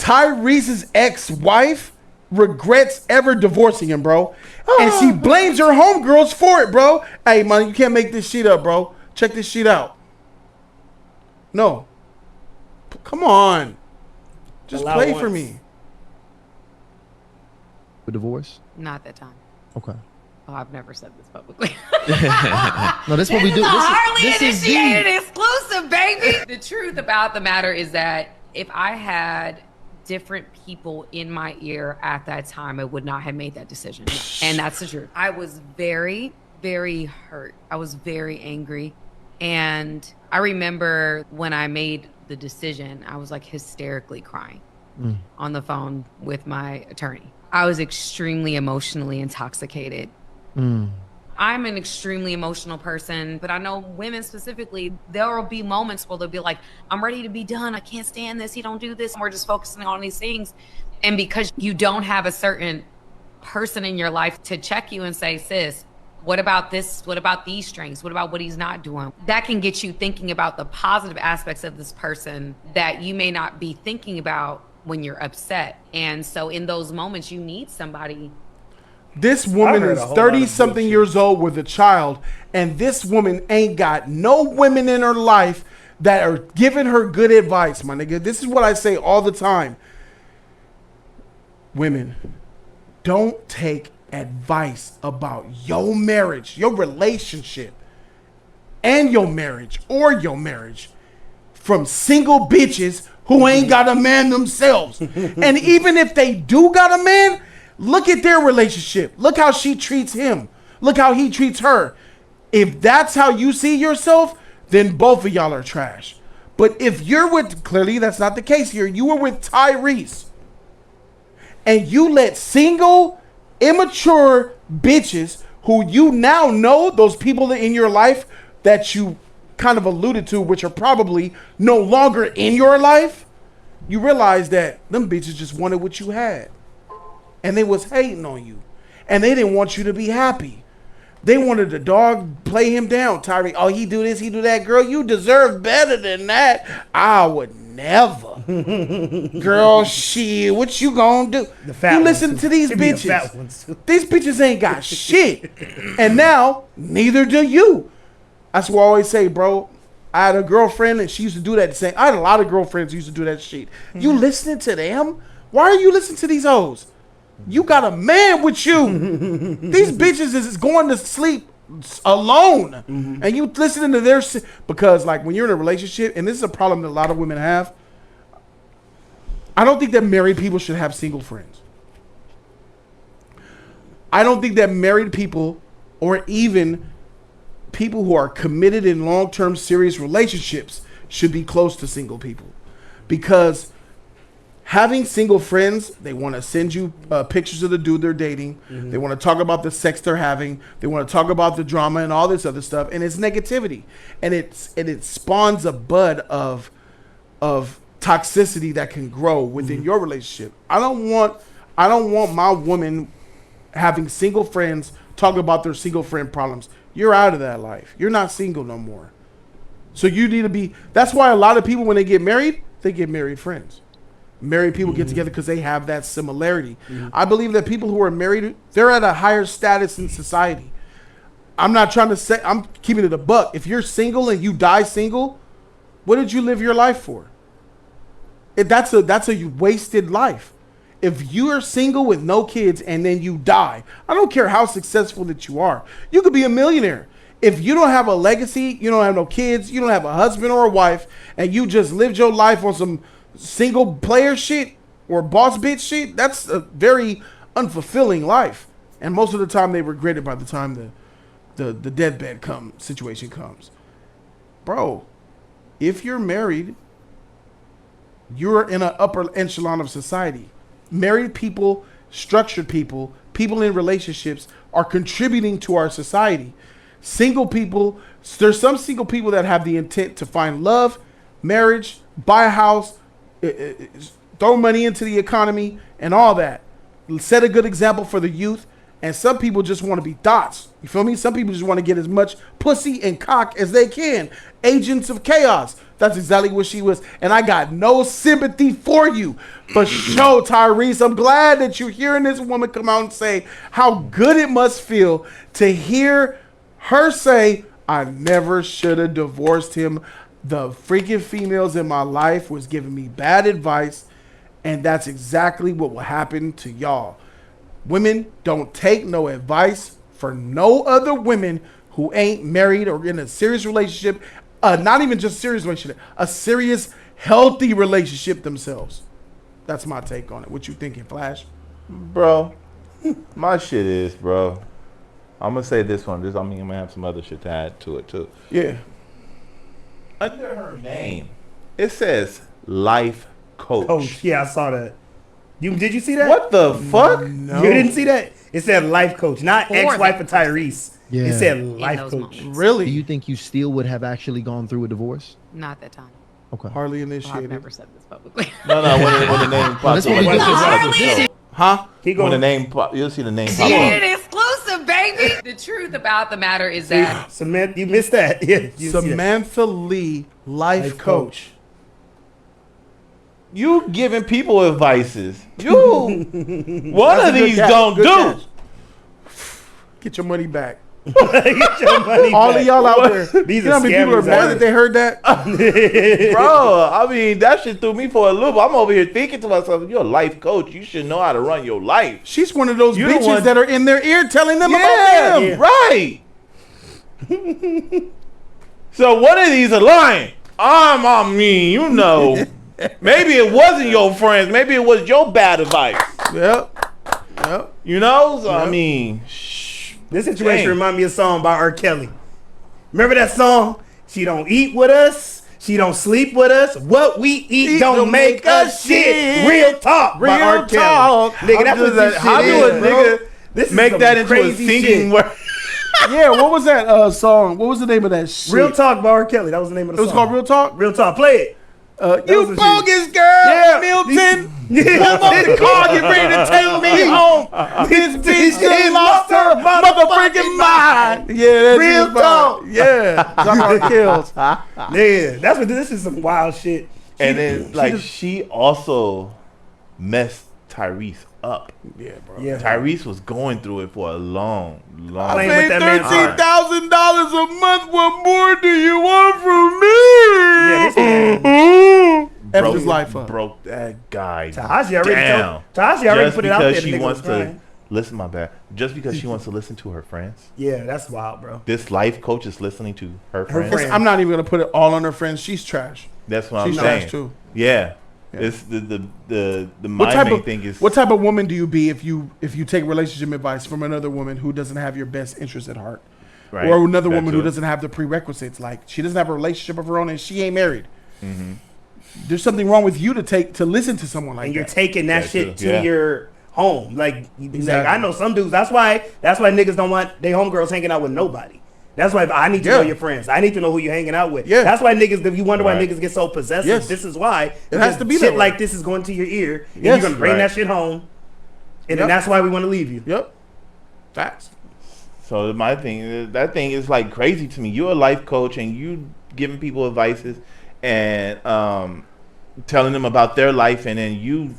Tyrese's ex-wife regrets ever divorcing him, bro. And she blames her homegirls for it, bro. Hey, man, you can't make this shit up, bro. Check this shit out. No. Come on. Just play for me. A divorce? Not that time. Okay. Oh, I've never said this publicly. No, this is what we do. This is initiated exclusive, baby. The truth about the matter is that if I had different people in my ear at that time, I would not have made that decision. And that's the truth. I was very, very hurt. I was very angry. And I remember when I made the decision, I was like hysterically crying on the phone with my attorney. I was extremely emotionally intoxicated. I'm an extremely emotional person, but I know women specifically, there will be moments where they'll be like, I'm ready to be done. I can't stand this. He don't do this. And we're just focusing on these things. And because you don't have a certain person in your life to check you and say, sis, what about this? What about these strengths? What about what he's not doing? That can get you thinking about the positive aspects of this person that you may not be thinking about when you're upset. And so in those moments, you need somebody. This woman is 30-something years old with a child, and this woman ain't got no women in her life that are giving her good advice, my nigga. This is what I say all the time. Women, don't take advice about your marriage, your relationship, and your marriage from single bitches who ain't got a man themselves. And even if they do got a man, look at their relationship. Look how she treats him. Look how he treats her. If that's how you see yourself, then both of y'all are trash. But if you're with, clearly that's not the case here, you were with Tyrese, and you let single, immature bitches who you now know, those people in your life that you kind of alluded to, which are probably no longer in your life, you realize that them bitches just wanted what you had. And they was hating on you. And they didn't want you to be happy. They wanted the dog play him down. Tyree, oh, he do this, he do that. Girl, you deserve better than that. I would never. Girl, shit, what you gonna do? You listen to these bitches. These bitches ain't got shit. And now, neither do you. That's what I always say, bro. I had a girlfriend and she used to do that same. I had a lot of girlfriends who used to do that shit. You listening to them? Why are you listening to these hoes? You got a man with you. These bitches is going to sleep alone. And you listening to their shit. Because like when you're in a relationship, and this is a problem that a lot of women have, I don't think that married people should have single friends. I don't think that married people or even people who are committed in long-term serious relationships should be close to single people. Because having single friends, they want to send you pictures of the dude they're dating. They want to talk about the sex they're having. They want to talk about the drama and all this other stuff. And it's negativity. And it spawns a bud of toxicity that can grow within your relationship. I don't want my woman having single friends talk about their single friend problems. You're out of that life. You're not single no more. So you need to be. That's why a lot of people, when they get married friends. Married people get together because they have that similarity. I believe that people who are married, they're at a higher status in society. I'm not trying to say, I'm keeping it a buck. If you're single and you die single, what did you live your life for? That's a wasted life. If you are single with no kids and then you die, I don't care how successful that you are. You could be a millionaire. If you don't have a legacy, you don't have no kids, you don't have a husband or a wife, and you just lived your life on some single player shit or boss bitch shit, that's a very unfulfilling life. And most of the time they regret it by the time the deathbed situation comes. Bro, if you're married, you're in an upper echelon of society. Married people, structured people, people in relationships are contributing to our society. Single people, there's some single people that have the intent to find love, marriage, buy a house, throw money into the economy and all that. Set a good example for the youth, And some people just want to be thoughts. You feel me? Some people just want to get as much pussy and cock as they can. Agents of chaos. That's exactly what she was. And I got no sympathy for you. For sure, Tyrese. I'm glad that you're hearing this woman come out and say how good it must feel to hear her say, I never should have divorced him. The freaking females in my life was giving me bad advice. And that's exactly what will happen to y'all. Women, don't take no advice for no other women who ain't married or in a serious relationship. Not even just serious relationship, a serious, healthy relationship themselves. That's my take on it. What you thinking, Flash? Bro, my shit is, bro. I'm going to say this one. I'm going to have some other shit to add to it, too. Yeah. Under her name, it says life coach. Coach, yeah, I saw that. Did you see that? What the fuck? No. You didn't see that? It said life coach, not For ex-wife that of Tyrese. Yeah. It said In life those coach. moments. Really? Do you think you still would have actually gone through a divorce? Not that time. Okay. Hardly Well, I've initiated. never said this publicly. No, when the name pops that's what up. we do. Huh? Keep When going. the name pop, you'll see the name pop Get up. it exclusive, baby. The truth about the matter is that Samantha, you missed that. Yeah, you see that. Samantha Lee, life Life coach. You giving people advices. You one That's of a good these catch. don't Good do. catch. Get your money back. Get your money All back. of y'all out there. These You know are how many people are scammers mad out that they heard that? Bro, I mean, that shit threw me for a loop. I'm over here thinking to myself, you're a life coach. You should know how to run your life. She's one of those You the bitches one- that are in their ear telling them Yeah, about them. right. So one of these are lying. I mean, you know, maybe it wasn't your friends. Maybe it was your bad advice. Yep. Yep. You know? So, I Yep. mean, This situation Dang. reminds me of a song by R. Kelly. Remember that song? She don't eat with us. She don't sleep with us. What we eat don't make us shit. Real talk by Real R. Kelly. talk. Nigga, that's what this how shit do is, a bro. nigga This is make some that into a crazy singing shit. word? Yeah, what was that song? What was the name of that shit? Real Talk by R. Kelly. That was the name of It the was song. called Real Talk? Real Talk. Play it. You was a bogus girl, Yeah. Milton. Yeah. Pull up the car, get ready to take me home. This bitch just lost her motherfucking mind. Yeah, that's Real his mind. talk. Yeah, Talk about kills. Yeah, that's what this is. Some wild shit. And then, like, she also messed Tyrese up. Yeah, bro. Yeah. Tyrese was going through it for a long, long Playing time. with that man's heart. $13,000 a month. What more do you want from Yeah, this me? man. F his life up. Broke that guy Tahashi already down. Tahashi already Just put it out there. because the she nigga wants was to crying. listen, my bad. Just because she wants to listen to her friends. Yeah, that's wild, bro. This life coach is listening to her friends. friends. I'm not even gonna put it all on her friends. She's trash. That's what I'm She's saying. trash too. Yeah. Yeah. It's the What mind type main of thing is what type of woman do you be if you take relationship advice from another woman who doesn't have your best interest at heart, right. or another That woman who too. doesn't have the prerequisites? Like she doesn't have a relationship of her own and she ain't married. Mm-hmm. There's something wrong with you to listen to someone like And you're that. taking that That shit too, to yeah. your home. Like Exactly. I know some dudes. That's why niggas don't want their homegirls hanging out with nobody. That's why I need to know Yeah. your friends. I need to know who you're hanging out with. Yeah. That's why niggas. You wonder why Right. niggas get so possessive. Yes. This is why. It has Because to be shit that way. like this is going to your ear, and Yes. you're gonna bring Right. that shit home, and Yep. then that's why we want to leave you. Yep. Facts. So my thing, that thing is like crazy to me. You're a life coach and you giving people advices and telling them about their life, and then you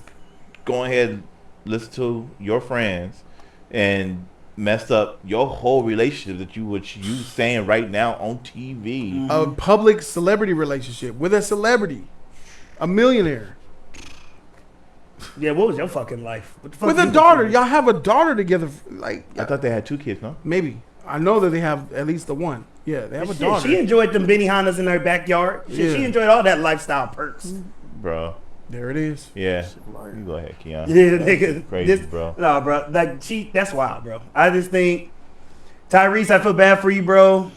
go ahead and listen to your friends and messed up your whole relationship that you saying right now on TV. A public celebrity relationship with a celebrity, a millionaire, Yeah, what was your fucking life? What the fuck with you a was daughter. doing? Y'all have a daughter together. Like I thought they had 2 kids, no? maybe I know that they have at least the one. Yeah, they have a Shit, daughter. she enjoyed them Benihanas in her backyard. Shit, Yeah. She enjoyed all that lifestyle perks. Bro. There it is. Yeah. You go ahead, Keon. Yeah, nigga. Crazy, bro. No, bro. Like, that's wild, bro. I just think, Tyrese, I feel bad for you, bro.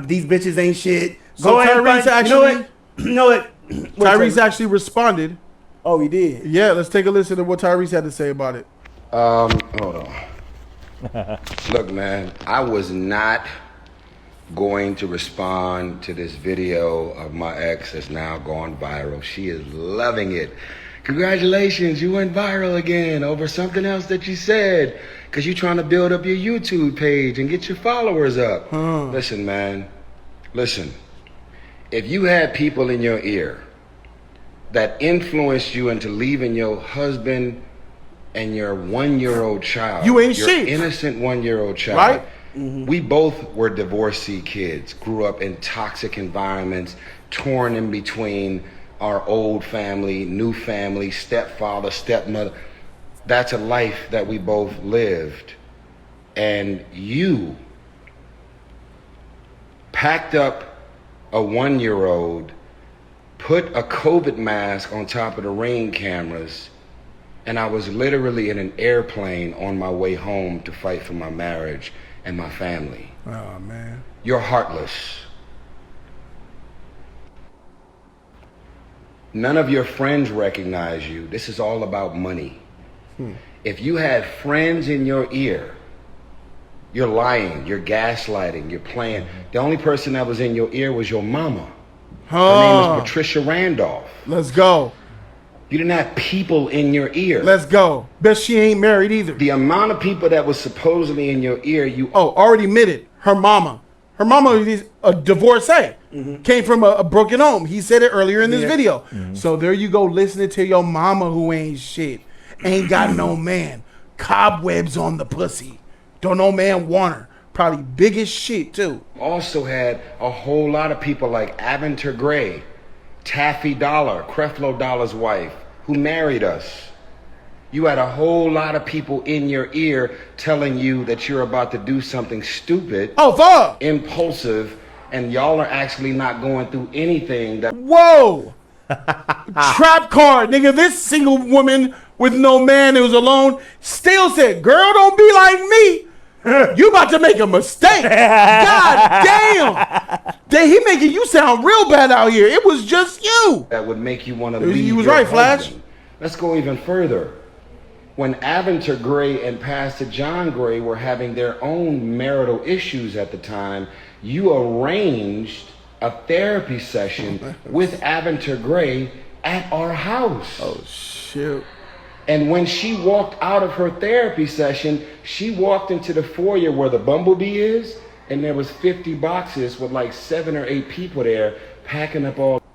These bitches ain't shit. So Tyrese actually- You know what? Tyrese actually responded. Oh, he did. Yeah, let's take a listen to what Tyrese had to say about it. Hold on. Look, man, I was not going to respond to this video of my ex that's now gone viral. She is loving it. Congratulations, you went viral again over something else that you said because you're trying to build up your YouTube page and get your followers up. Listen, man. Listen. If you had people in your ear that influenced you into leaving your husband and your 1-year-old child, you ain't your shit. innocent 1-year-old child, right? We both were divorcee kids, grew up in toxic environments, torn in between our old family, new family, stepfather, stepmother. That's a life that we both lived. And you packed up a 1-year-old, put a COVID mask on top of the Ring cameras, and I was literally in an airplane on my way home to fight for my marriage and my family. Oh, man. You're heartless. None of your friends recognize you. This is all about money. If you had friends in your ear, you're lying, you're gaslighting, you're playing. The only person that was in your ear was your mama. Her name is Patricia Randolph. Let's go. You didn't have people in your ear. Let's go. Bet she ain't married either. The amount of people that was supposedly in your ear, you... Oh, already admitted. Her mama. Her mama is a divorcee. Came from a broken home. He said it earlier in this video. So there you go, listening to your mama who ain't shit. Ain't got no man. Cobwebs on the pussy. Don't no man want her. Probably big as shit, too. Also had a whole lot of people like Aventer Gray, Taffy Dollar, Creflo Dollar's wife, who married us. You had a whole lot of people in your ear telling you that you're about to do something stupid, impulsive, and y'all are actually not going through anything that... Whoa! Trap card, nigga. This single woman with no man who's alone still said, girl, don't be like me. You about to make a mistake. God damn. He making you sound real bad out here. It was just you. That would make you want to leave. You was your right, Flash. husband. Let's go even further. When Aventer Gray and Pastor John Gray were having their own marital issues at the time, you arranged a therapy session with Aventer Gray at our house. Oh, shit. And when she walked out of her therapy session, she walked into the foyer where the Bumblebee is, and there was 50 boxes with like 7 or 8 people there packing up all to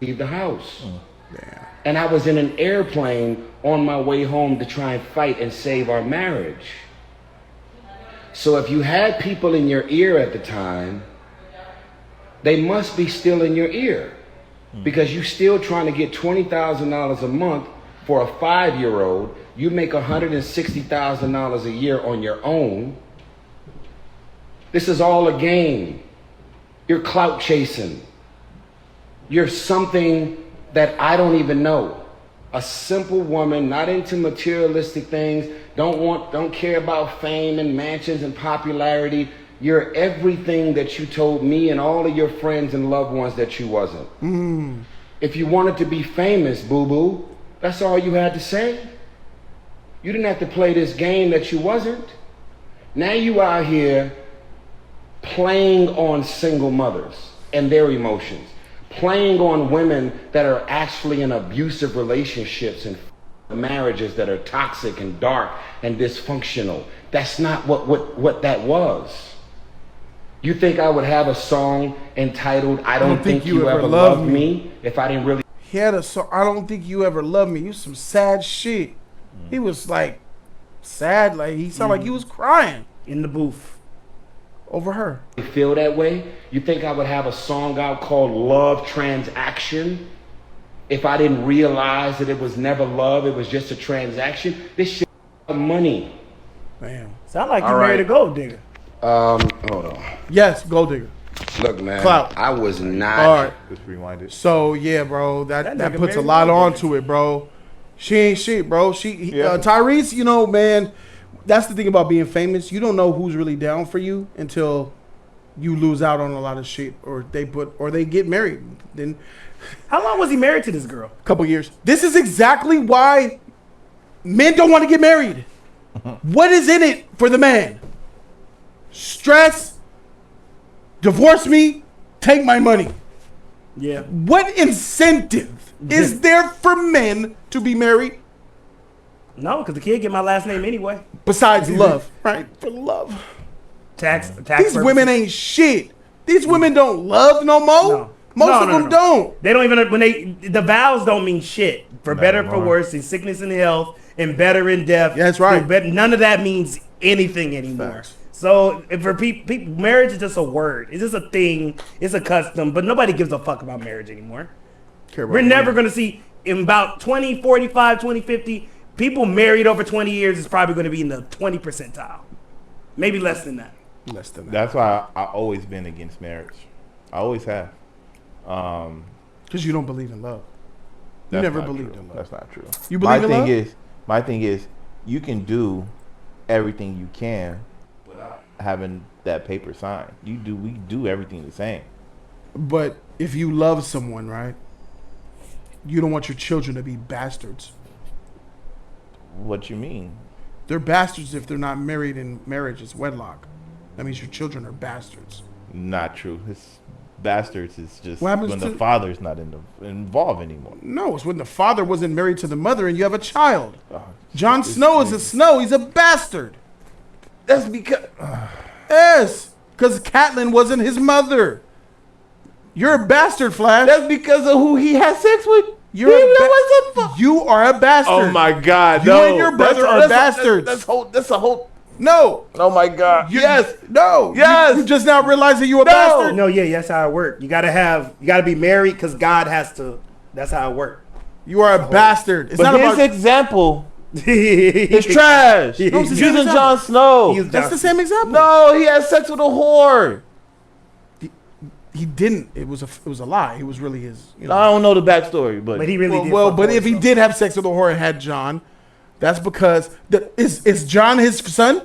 leave the house. Damn. And I was in an airplane on my way home to try and fight and save our marriage. So if you had people in your ear at the time, they must be still in your ear, because you're still trying to get $20,000 a month for a 5-year-old. You make $160,000 a year on your own. This is all a game. You're clout chasing. You're something that I don't even know. A simple woman, not into materialistic things, don't care about fame and mansions and popularity. You're everything that you told me and all of your friends and loved ones that you wasn't. If you wanted to be famous, boo-boo, that's all you had to say. You didn't have to play this game that you wasn't. Now you out here playing on single mothers and their emotions, playing on women that are actually in abusive relationships and marriages that are toxic and dark and dysfunctional. That's not what that was. You think I would have a song entitled I Don't Think You Ever Loved Me if I didn't really... He had a song, I Don't Think You Ever Loved Me. You some sad shit. He was like sad, like he sounded like he was crying in the booth over her. You feel that way? You think I would have a song out called Love Transaction if I didn't realize that it was never love, it was just a transaction? This shit is money. Damn. Sound like you ready to go, digger. Hold on. Yes, gold digger. Look, man, Clout. I was not... All right. Just rewind it. So yeah, bro, that nigga puts a married lot gold onto it, bro. She ain't shit, bro. Tyrese, you know, man, that's the thing about being famous. You don't know who's really down for you until you lose out on a lot of shit, or they get married. Then, how long was he married to this girl? a couple years. This is exactly why men don't want to get married. What is in it for the man? Stress. Divorce me. Take my money. Yeah. What incentive Is there for men to be married? No, because the kid get my last name anyway. Besides love, right? For love. Tax These purposes. women ain't shit. These women don't love no more. No. Most of them don't. They don't even when the vows don't mean shit. For better, for worse, in sickness and health, and better in death. Yeah, that's right. None of that means anything anymore. Facts. So for people, marriage is just a word. It's just a thing. It's a custom. But nobody gives a fuck about marriage anymore. We're never going to see in about 2045, 2050, people married over 20 years is probably going to be in the 20 percentile. Maybe less than that. Less than that. That's why I've always been against marriage. I always have. Because you don't believe in love. You never believed in love. That's not true. You believe in love? My thing is, you can do everything you can without having that paper signed. We do everything the same. But if you love someone, right, you don't want your children to be bastards. What you mean? They're bastards if they're not married in marriage. It's wedlock. That means your children are bastards. Not true. It's bastards is just What happens when to- the father's not involved anymore. No, it's when the father wasn't married to the mother and you have a child. Jon Snow is a Snow. He's a bastard. That's because Yes, because Catelyn wasn't his mother. You're a bastard, Flash. that's because of who he had sex with. You're you are a bastard. Oh my God! You no. and your brother That's- are that's- bastards. That's a whole. No. Oh my God! Yes. No. Yes. You just now realize that you a bastard. No, yeah, that's how it works. You gotta be married because God has to. That's how it works. You are a bastard. It's But not his about. example is It's trash. No, it's the He's same using example. Jon Snow. That's the same example. No, he had sex with a whore. He didn't. It was a lie. It was really his. You know. I don't know the backstory, but But he really did. Well, fuck but her, if he so. did have sex with a whore and had John, that's because is John his son?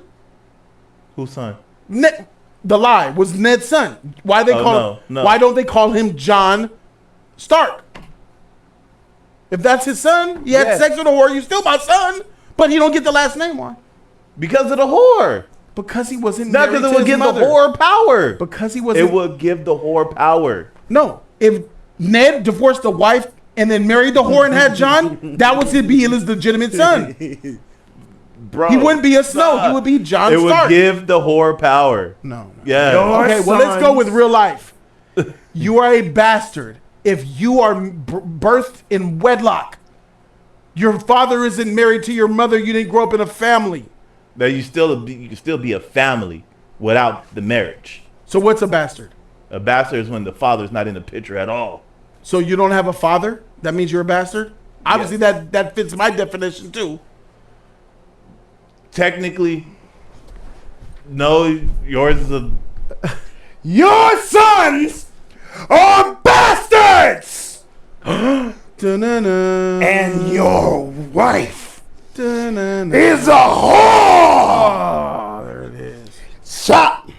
whose son? Ned, the lie was Ned's son. Why they Oh, call? no. Why don't they call him John Stark? If that's his son, he had Yeah. sex with a whore. You still my son, but he don't get the last name. Why? Because of the whore. Because he wasn't Not married because to it would his give mother. the whore power. Because he wasn't. It would give the whore power. No, if Ned divorced the wife and then married the whore and had John, that would be his legitimate son. Bro, He wouldn't be a Snow. He would be John It Stark. would give the whore power. No. Yeah. Your Okay, well, let's go sons- with real life. You are a bastard if you are birthed in wedlock. Your father isn't married to your mother. You didn't grow up in a family. That you can still be a family without the marriage. So what's a bastard? A bastard is when the father's not in the picture at all. So you don't have a father? That means you're a bastard? Obviously, that fits my definition too. Technically, no, yours is a. Your sons are bastards, Da-na-na. and your wife Da-na-na. is a whore. Oh, there it is. Shut. He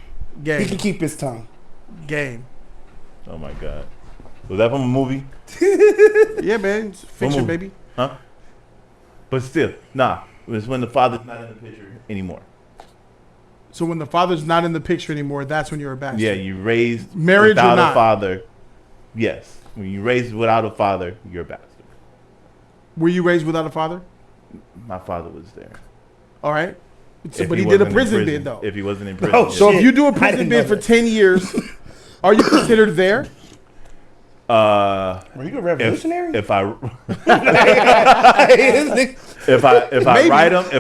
can Game. keep his tongue. Game. Oh my God. Was that from a movie? Yeah, man. It's fiction, movie? baby. Huh? But still, nah. It's when the father's not in the picture anymore. So when the father's not in the picture anymore, that's when you're a bastard. Yeah, you raised Marriage or without not? a father. Yes. When you raised without a father, you're a bastard. Were you raised without a father? My father was there. All right. So, If but he did wasn't a in prison bid, though. If he wasn't in prison. Oh, yeah. So shit. if you do a I prison didn't bid know for that. 10 years, are you considered there? Were you a revolutionary? If I Maybe. if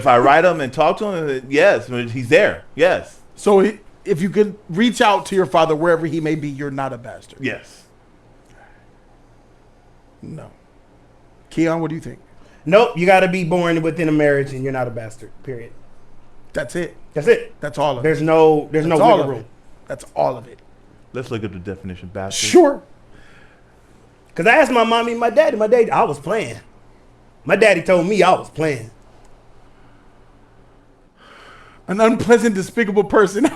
I write him and talk to him, yes, he's there. Yes. So if you could reach out to your father wherever he may be, you're not a bastard. Yes. No. Keon, what do you think? Nope, you got to be born within a marriage, and you're not a bastard. Period. That's it. That's it. That's all of it. There's no That's all wiggle of room. it. That's all of it. Let's look at the definition of bastard. Sure. Cause I asked my mommy and my daddy. My daddy, I was playing. My daddy told me I was playing. An unpleasant, despicable person. Let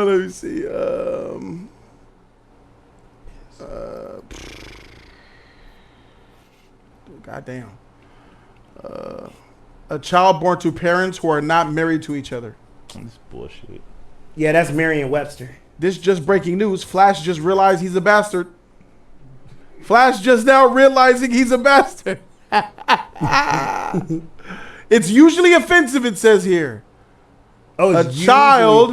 me see. Goddamn. A child born to parents who are not married to each other. This bullshit. Yeah, that's Merriam-Webster. This just breaking news. Flash just realized he's a bastard. Flash just now realizing he's a bastard. It's usually offensive, it says here. Oh, A child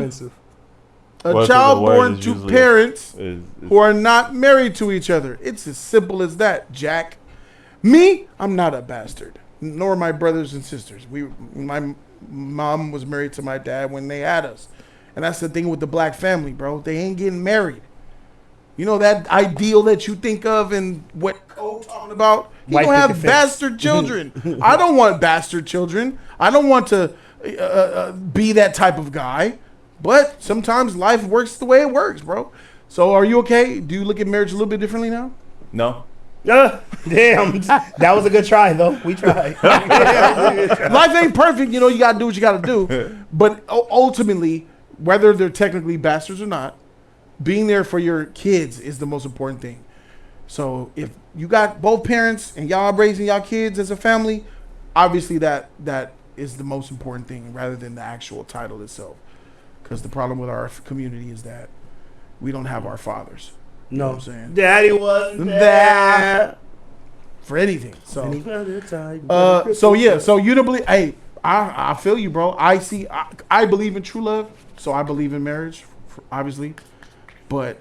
born to parents who are not married to each other. It's as simple as that, Jack. Me, I'm not a bastard, nor my brothers and sisters. My mom was married to my dad when they had us. And that's the thing with the black family, bro. They ain't getting married. You know that ideal that you think of and what Cole's talking about? You don't have bastard children. I don't want bastard children. I don't want to be that type of guy. But sometimes life works the way it works, bro. So are you okay? Do you look at marriage a little bit differently now? No. Damn. That was a good try, though. We tried. Life ain't perfect. You know, you got to do what you got to do. But ultimately, whether they're technically bastards or not, being there for your kids is the most important thing. So if you got both parents and y'all raising y'all kids as a family, obviously that is the most important thing rather than the actual title itself. Because the problem with our community is that we don't have our fathers. You know what I'm saying? Daddy wasn't there for anything. So you don't believe, hey, I feel you, bro. I believe in true love, so I believe in marriage, obviously. But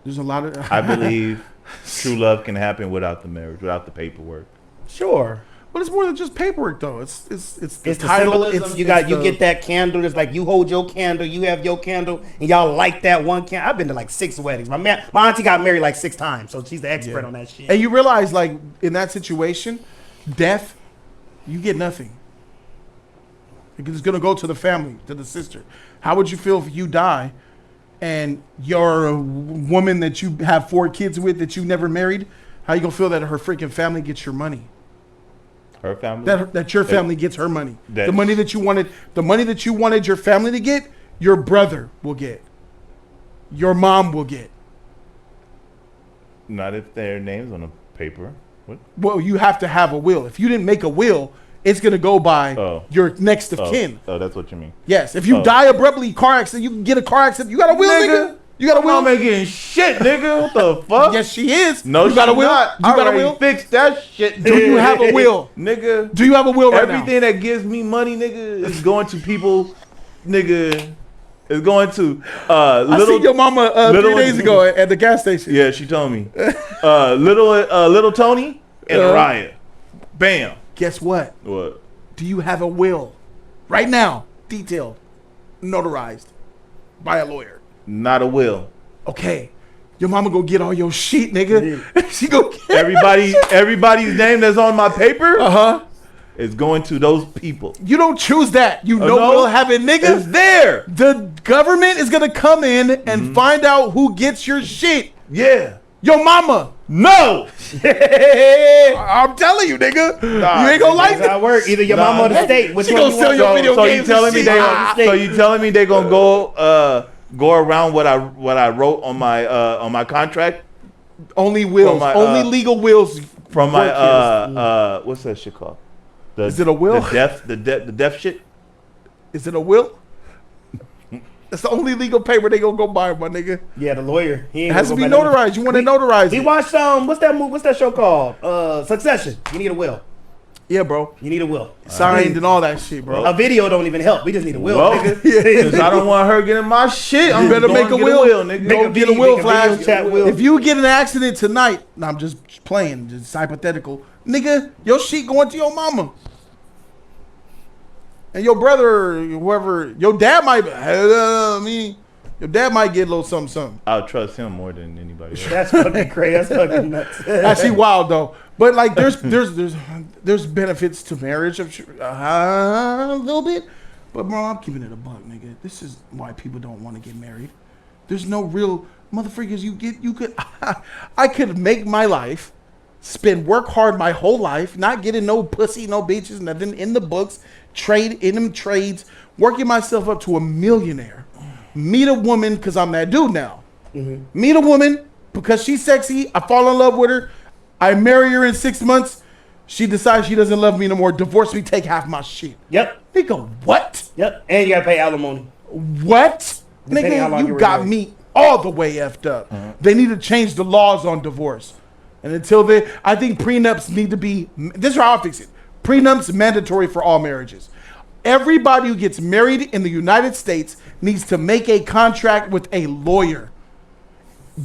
there's a lot of I believe true love can happen without the marriage, without the paperwork. Sure. But it's more than just paperwork, though. It's the title. You get that candle. It's like you hold your candle, you have your candle, and y'all light that one candle. I've been to like 6 weddings. My auntie got married like 6 times, so she's the expert on that shit. And you realize, like, in that situation, death, you get nothing. It's gonna go to the family, to the sister. How would you feel if you die and you're a woman that you have 4 kids with that you never married? How you gonna feel that her freaking family gets your money? Her family? That your family gets her money. The money that you wanted your family to get, your brother will get. Your mom will get. Not if their name's on the paper. What? Well, you have to have a will. If you didn't make a will, it's going to go by your next of kin. Oh, that's what you mean. Yes. If you die abruptly, car accident, you can get a car accident. You got a will, nigga? You got a will? I'm not making shit, nigga. What the fuck? Yes, she is. No, you got a will? Not. You got a will? Fix that shit. Do you have a will? Nigga. Do you have a will right now? Everything that gives me money, nigga, is going to people, nigga. It's going to I seen your mama 3 days ago at the gas station. Yeah, she told me. Little Tony and Araya. Bam. Guess what? What? Do you have a will? Right now. Detailed. Notarized. By a lawyer. Not a will. Okay. Your mama go get all your shit, nigga. She go get everybody's name that's on my paper. Is going to those people. You don't choose that. You know we'll have it, nigga. It's there. The government is gonna come in and find out who gets your shit. Yeah. Your mama. No. I'm telling you, nigga. Nah, you ain't gonna like that. Work. Either your mama or the state. Which she gonna sell your video games. So you telling me they gonna go around what I wrote on my contract? Only wills. Only legal wills from my what's that shit called? Is it a will? The death shit. Is it a will? That's the only legal paper they gonna go buy, my nigga. Yeah, the lawyer. It has to be notarized. You want to notarize it. We watched what's that show called? Succession. You need a will. Yeah, bro. You need a will. Signed and all that shit, bro. A video don't even help. We just need a will, nigga. Because I don't want her getting my shit. I'm better make a will, nigga. Get a will, Flash. If you get in an accident tonight, I'm just playing, just hypothetical. Nigga, your shit going to your mama. And your brother, whoever, your dad might, your dad might get a little something. I'll trust him more than anybody else. That's fucking crazy. That's fucking nuts. Actually, wild though. But like, there's benefits to marriage a little bit. But bro, I'm keeping it a buck, nigga. This is why people don't want to get married. There's no real motherfuckers. I could make my life, work hard my whole life, not getting no pussy, no bitches, nothing in the books. Trade in them trades, working myself up to a millionaire. Meet a woman because I'm that dude now. Meet a woman because she's sexy. I fall in love with her. I marry her in 6 months. She decides she doesn't love me no more. Divorce me, take half my shit. Yep. They go, what? Yep. And you gotta pay alimony. What? Depending how long Nigga, you you were got married. me all the way effed up. They need to change the laws on divorce. And until then, I think prenups need to be, this is how I'll fix it. Prenups mandatory for all marriages. Everybody who gets married in the United States needs to make a contract with a lawyer.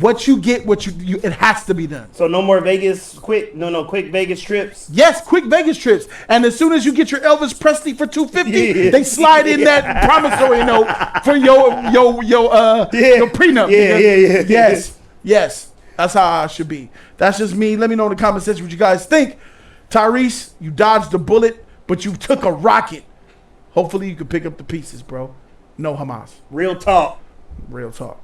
What you get, it has to be done. So no more Vegas, quick Vegas trips. Yes, quick Vegas trips. And as soon as you get your Elvis Presley for $250, they slide in that promissory note for your prenup. Yeah. Yes. That's how I should be. That's just me. Let me know in the comment section what you guys think. Tyrese, you dodged a bullet, but you took a rocket. Hopefully you can pick up the pieces, bro. No Hamas. Real talk. Real talk.